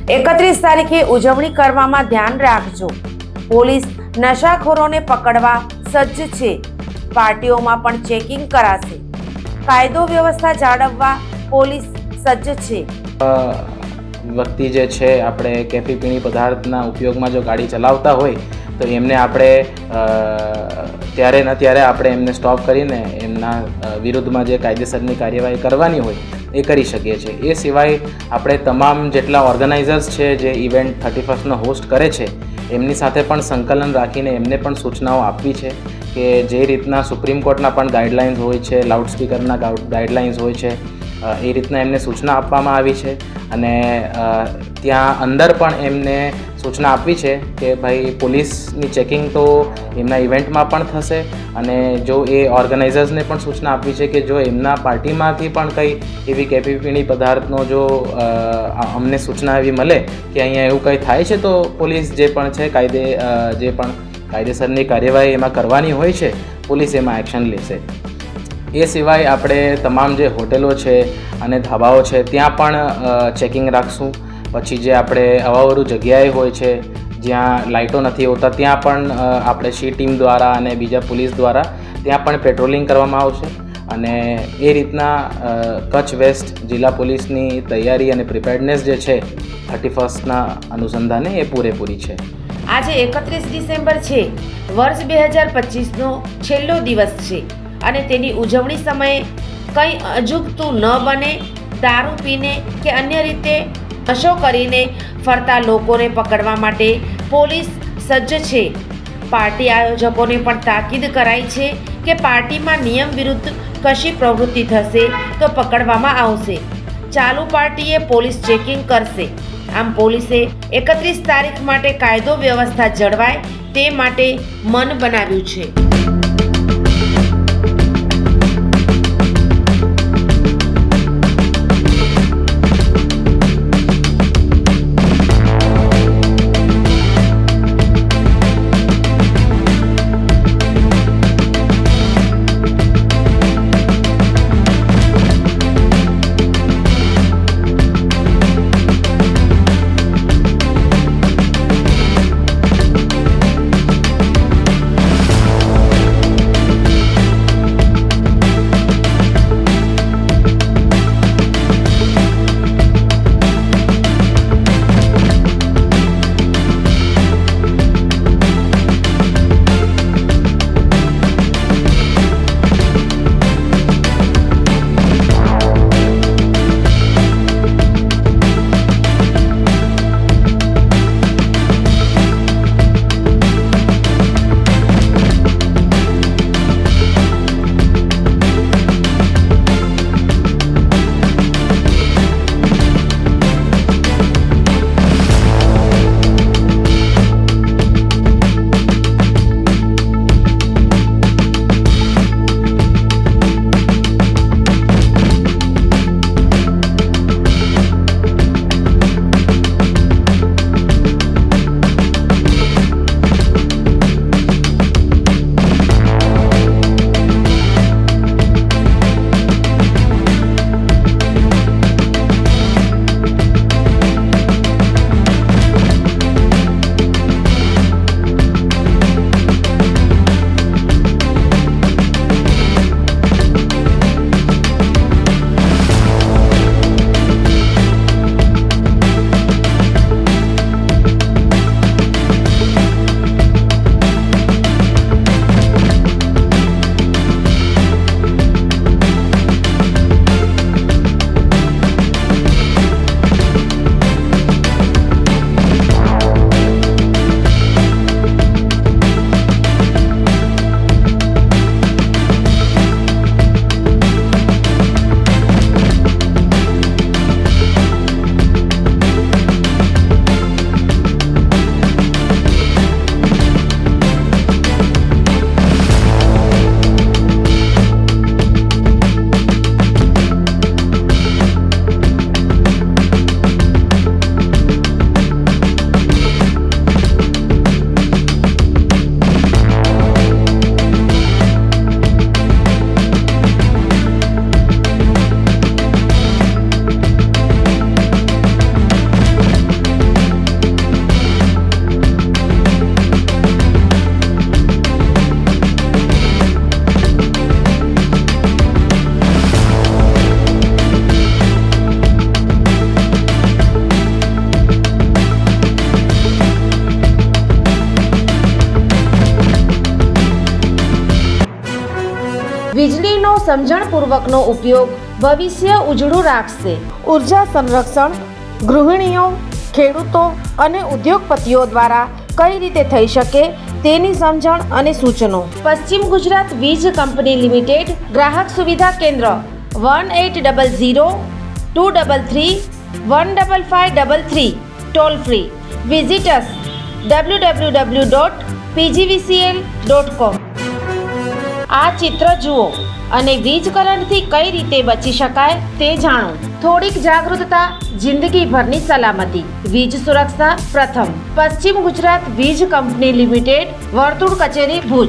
31 તારીખે ઉજવણી કરવામાં ધ્યાન રાખજો। પોલીસ નશાખોરોને પકડવા સજ્જ છે। પાર્ટીઓમાં પણ ચેકિંગ કરાશે। કાયદો વ્યવસ્થા જાળવવા પોલીસ સજ્જ છે। વ્યક્તિ જે છે આપણે કેફી પીણી પદાર્થના ઉપયોગમાં જો ગાડી ચલાવતા હોય તો એમને આપણે ત્યારે ને ત્યારે આપણે એમને સ્ટોપ કરીને એમના વિરુદ્ધમાં જે કાયદેસરની કાર્યવાહી કરવાની હોય એ કરી શકીએ છીએ। એ સિવાય આપણે તમામ જેટલા ઓર્ગેનાઇઝર્સ છે જે ઇવેન્ટ 31નો હોસ્ટ કરે છે એમની સાથે પણ સંકલન રાખીને એમને પણ સૂચનાઓ આપવી છે કે જે રીતના સુપ્રીમ કોર્ટના પણ ગાઈડલાઇન્સ હોય છે, લાઉડસ્પીકરના ગાઈડલાઇન્સ હોય છે, એ રીતના એમને સૂચના આપવામાં આવી છે। અને ત્યાં અંદર પણ એમને સૂચના આપી છે કે ભાઈ પોલીસની ચેકિંગ તો એમના ઇવેન્ટમાં પણ થશે અને જો એ ઓર્ગેનાઇઝર્સને પણ સૂચના આપી છે કે જો એમના પાર્ટીમાંથી પણ કંઈ એવી કેફી પીણી પદાર્થનો જો અમને સૂચના એવી મળે કે અહીંયા એવું કંઈ થાય છે તો પોલીસ જે પણ છે જે પણ કાયદેસરની કાર્યવાહી એમાં કરવાની હોય છે પોલીસ એમાં એક્શન લેશે। એ સિવાય આપણે તમામ જે હોટેલો છે અને ધાબાઓ છે ત્યાં પણ ચેકિંગ રાખશું। પછી જે આપણે અવાવરું જગ્યાએ હોય છે જ્યાં લાઇટો નથી હોતા ત્યાં પણ આપણે સી ટીમ દ્વારા અને બીજા પોલીસ દ્વારા ત્યાં પણ પેટ્રોલિંગ કરવામાં આવશે અને એ રીતના કચ્છ વેસ્ટ જિલ્લા પોલીસની તૈયારી અને પ્રિપેર્ડનેસ જે છે 31ના અનુસંધાને એ પૂરેપૂરી છે। આજે 31 ડિસેમ્બર છે। વર્ષ 2025નો છેલ્લો દિવસ છે અને તેની ઉજવણી સમયે કંઈ અજુગતું ન બને। દારૂ પીને કે અન્ય રીતે નશો કરીને ફરતા લોકોને પકડવા માટે પોલીસ સજ્જ છે। પાર્ટી આયોજકોને પણ તાકીદ કરાઈ છે કે પાર્ટીમાં નિયમ વિરુદ્ધ કશી પ્રવૃત્તિ થશે તો પકડવામાં આવશે। ચાલુ પાર્ટીએ પોલીસ ચેકિંગ કરશે। આમ પોલીસે 31 તારીખ માટે કાયદો વ્યવસ્થા જળવાય તે માટે મન બનાવ્યું છે। સમજણપૂર્વકનો ઉપયોગ ભવિષ્ય ઉજળું રાખશે. ઉર્જા સંરક્ષણ ગૃહિણીઓ, ખેડૂતો અને ઉદ્યોગપતિઓ દ્વારા કઈ રીતે થઈ શકે તેની સમજણ અને સૂચનો. પશ્ચિમ ગુજરાત વીજ કંપની લિમિટેડ ગ્રાહક સુવિધા કેન્દ્ર 1800-233-15533 ટોલ ફ્રી. વિઝિટ અસ www.pgvcl.com. આ ચિત્ર જુઓ અને વીજ કરંટથી કઈ રીતે બચી શકાય તે જાણો. થોડીક જાગૃતતા, જિંદગીભરની સલામતી. વીજ સુરક્ષા પ્રથમ. પશ્ચિમ ગુજરાત વીજ કંપની લિમિટેડ, વર્તુળ કચેરી, ભુજ.